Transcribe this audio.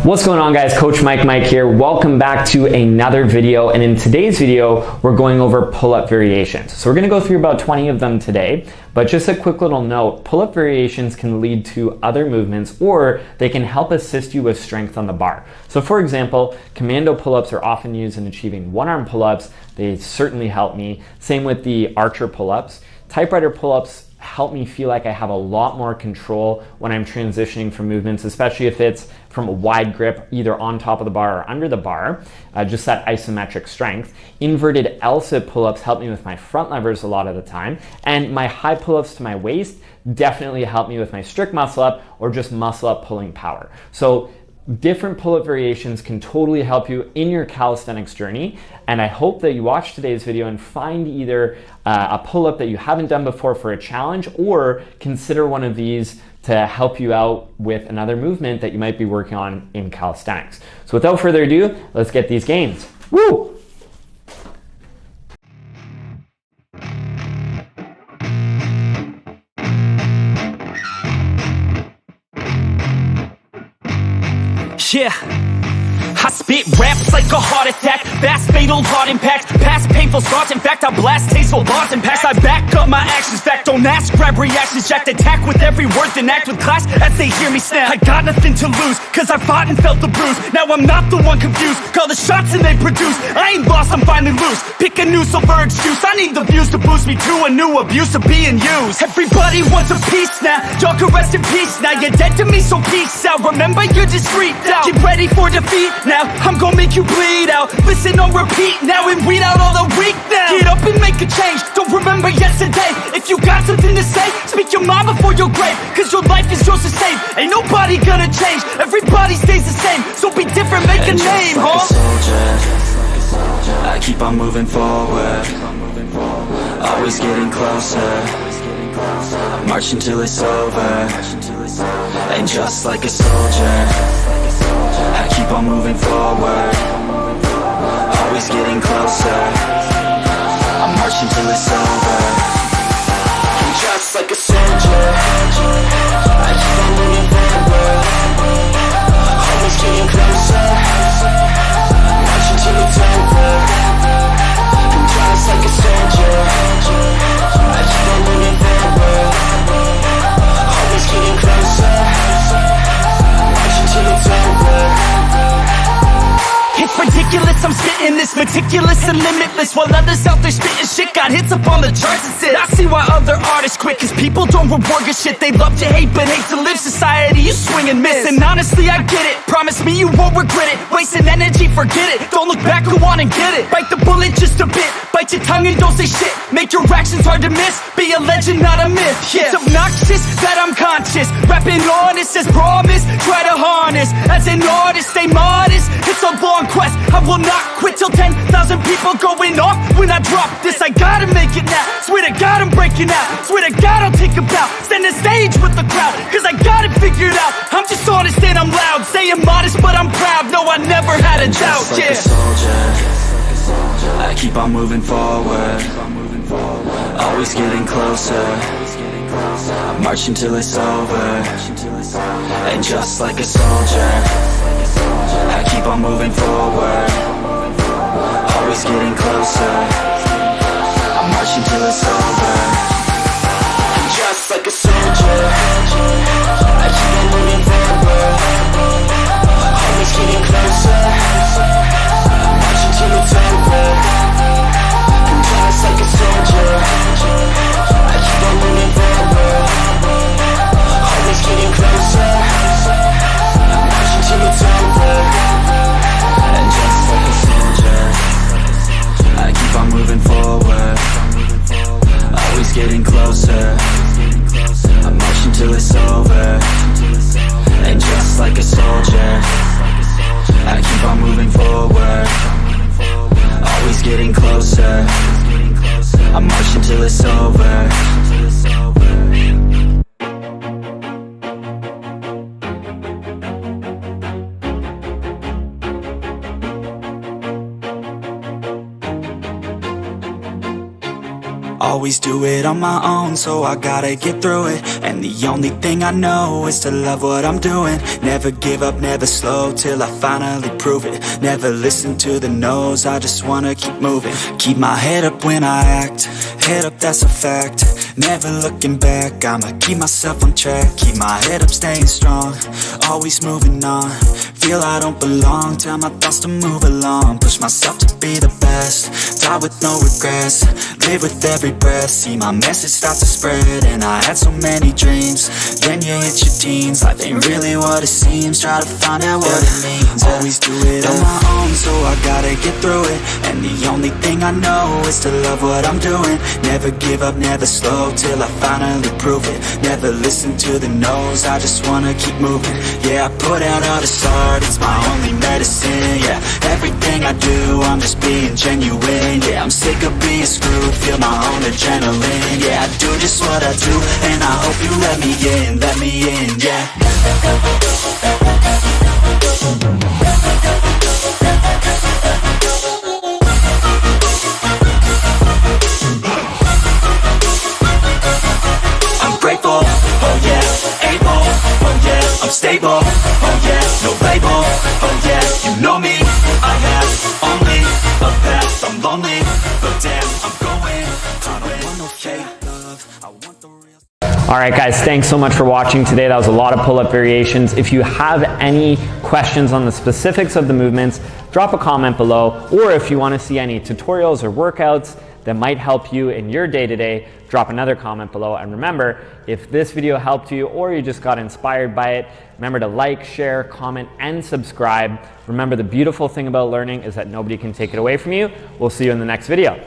What's going on, guys? Coach Mike here. Welcome back to another video, and in today's video we're going over pull-up variations. So we're going to go through about 20 of them today, but just a quick little note, pull-up variations can lead to other movements or they can help assist you with strength on the bar. So for example, commando pull-ups are often used in achieving one-arm pull-ups. They certainly help me. Same with the archer pull-ups. Typewriter pull-ups help me feel like I have a lot more control when I'm transitioning from movements, especially if it's from a wide grip, either on top of the bar or under the bar, just that isometric strength. Inverted L-sit pull-ups help me with my front levers a lot of the time, and my high pull-ups to my waist definitely help me with my strict muscle up or just muscle up pulling power. So different pull-up variations can totally help you in your calisthenics journey, and I hope that you watch today's video and find either a pull-up that you haven't done before for a challenge, or consider one of these to help you out with another movement that you might be working on in calisthenics. So without further ado, let's get these gains. Woo! Yeah, I spit raps like a heart attack, fast fatal heart impact, past painful scars. In fact, I blast tasteful bars and packs. I back up my actions, fact, don't ask, grab reactions, jacked, attack with every word, then act with class as they hear me snap. I got nothing to lose, cause I fought and felt the bruise. Now I'm not the one confused, call the shots and they produce. I ain't lost, I'm finally loose, pick a new silver excuse. I need the views to boost me to a new abuse of being used. Everybody wants a piece now, y'all can rest in peace now. You're dead to me, so peace out, remember you're discreet out. Get ready for defeat now, I'm gonna make you bleed out. Listen on repeat now and weed out all the weak now. Get up and make a change, don't remember yesterday. If you got something to say, speak your mind before your grave, cause your life is yours to save. Ain't nobody gonna change, everybody stays the same. So be different, make a name, like a soldier, I keep on moving forward, always getting closer. I march until it's over, and just like a soldier, I keep on moving forward, always getting closer. I march until it's over, and just like a soldier, I keep on moving forward, always getting closer. I march until it's over, and just like a soldier, I keep on moving forward, always getting closer. I march until it's over. It's ridiculous, I'm spitting this meticulous and limitless, while others out there spitting shit got hits up on the charts and shit. I see why other artists quit, cause people don't reward good shit. They love to hate but hate to live. Society, you swing and miss, and honestly I get it. Promise me you won't regret it. Wasting energy, forget it. Don't look back, go on and get it. Bite the bullet just a bit, bite your tongue and don't say shit. Make your actions hard to miss, be a legend not a myth. Yeah. It's obnoxious that I'm conscious, rapping honest as promise. Try to harness, as an artist stay modest. It's a long quest, I will not quit till 10,000 people going off when I drop this. I gotta make it now, swear to God I'm breaking out. Swear to God I'll take a bow, stand the stage with the crowd, cause I got it figured out. I'm just honest and I'm loud, saying modest but I'm proud. No, I never had a doubt, like a soldier, I keep on moving forward, always getting closer. I march until it's over, and just like a soldier, I keep on moving forward, always getting closer. I march until it's over, and just like a soldier, I keep on moving forward, always getting closer. I march until it's over, and just like a soldier, I keep on moving forward, always getting closer. I march until it's over, and just like a soldier, I keep on moving forward, always getting closer. I march until it's over, and just like a soldier, I keep on moving forward, always getting closer. I march until it's over. Always do it on my own, so I gotta get through it. And the only thing I know is to love what I'm doing. Never give up, never slow, till I finally prove it. Never listen to the no's, I just wanna keep moving. Keep my head up when I act, head up, that's a fact. Never looking back, I'ma keep myself on track. Keep my head up, staying strong, always moving on. Feel I don't belong, tell my thoughts to move along. Push myself to be the best, die with no regrets. Live with every breath, see my message start to spread. And I had so many dreams, then you hit your teens. Life ain't really what it seems, try to find out what it means. Always do it on my own, so I gotta get through it. And the only thing I know is to love what I'm doing. Never give up, never slow, till I finally prove it. Never listen to the no's, I just wanna keep moving. Yeah, I put out all this art, it's my only medicine. Yeah, everything I do, I'm just being genuine. Yeah, I'm sick of being screwed, feel my own adrenaline. Yeah, I do just what I do, and I hope you let me in, yeah. I'm grateful, oh yeah, able, oh yeah, I'm stable, oh yeah, no label, oh yeah, you know me, I have only a path, I'm lonely, but damn, I'm going, I don't want no fake love, I want the real. All right, guys, thanks so much for watching today. That was a lot of pull-up variations. If you have any questions on the specifics of the movements, drop a comment below, or if you want to see any tutorials or workouts that might help you in your day-to-day, drop another comment below. And remember, if this video helped you or you just got inspired by it, remember to like, share, comment, and subscribe. Remember, the beautiful thing about learning is that nobody can take it away from you. We'll see you in the next video.